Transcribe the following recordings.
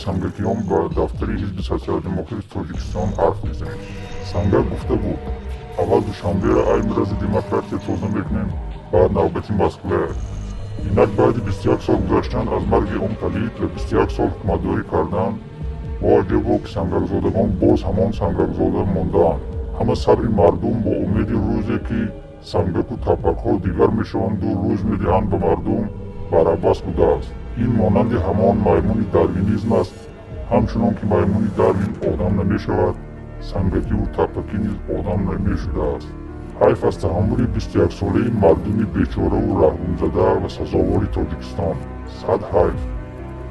سنگکیان و دفتر حزب سوسیال دموکرات تاجیکستان حرف میزنیم. سنگک گفته بود اول دوشنبه را ای مرز دموکراتیا توضیح میکنیم، بعد نوبت مسئله. اینک بعد 21 سال گذشتن از مرگ اون پلید و 21 سال حکومتداری کردن واجب بود که سنگکزادگان باز همان سنگکزاده موندند. همه صبر مردم با امید روزی که سنگک و تپک‌ها دیگر میشوند و روز میدهند به مردم برعبس بوده است. این مانند همان میمون داروینیسم است. همچنان که میمون داروین آدم نمیشود، سنگکی و تپکی نیز آدم نمیشده است. حیف از تحمل 21 ساله مردم بیچاره و رحم زده و سزاوار تاجیکستان. صد حیف.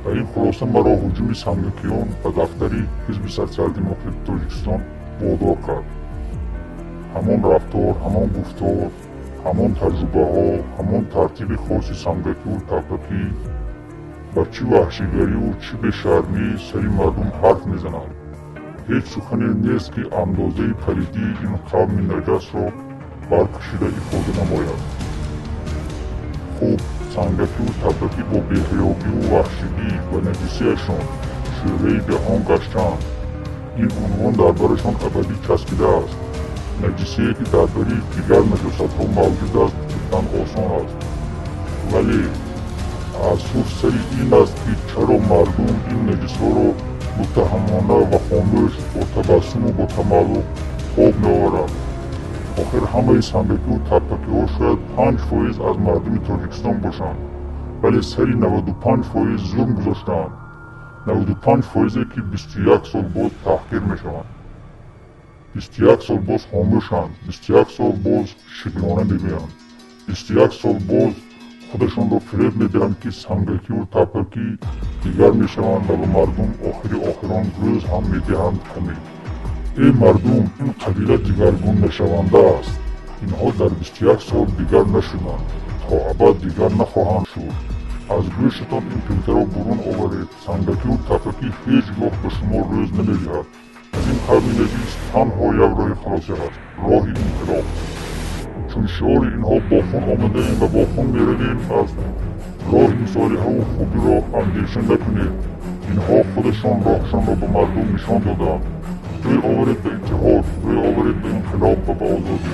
و این خلاصه مرا هجوم سنگکیان به دفتر حزب سوسیال دموکرات تاجیکستان وادار کرد. همان رفتار، همان گفتار، همان تجربه ها، همان ترتیب خاص سنگکی و تپکی با چی وحشیگری و چی بشرمی سری مردم حرف میزنند. هیچ سخنی نیست که اندازه پلیدی این قوم نجس را برکشیده افاده نماید. خوب سنگکی و تپکی با بی‌حیایی و وحشیگی و نجسیشان شیوه جهان گشتند. این عنوان دربارشان ابدی چسبیده است. نجسی که درباره دیگر نجاست‌ها موجود است گفتن آسان است، ولی افسوس سر این است که چرا مردم این نجس‌ها را متهمانه و خاموش با تبسم و با تملق خواب می‌آورند. آخر همه سنگکی و تپکی‌ها شاید 5% از مردم تاجیکستان باشند، ولی سری 95% ظلم گذاشتند. 95% که 21 سال باز تحقیر میشوند. 21 سال باز خاموشند. 21 سال باز شکلانه میگویند. 21 سال باز خودشان را فریب میدهند که سنگکی و تپکی دیگر میشوند و به مردم آخران روز هم میدهند کمی. ای مردم، این قبیله دیگرگون نشونده است. اینها در 21 سال دیگر نشدند، تا ابد دیگر نخواهند شد. از گوشتان این فیلتر را برون آورید. سنگکی و تپکی هیچگاه به شما روز نمیدهد. این قوم نجس تنها یک راه خلاصی است، راه انقلاب. چون شعار اینها با خون آمده ایم و با خون میرویم، از راه صالحه و خوبی را اندیشه نکنید. اینها خودشان راهشان را به مردم نشان دادند. روی آورید به اتحاد، روی آورید به انقلاب و به آزادی.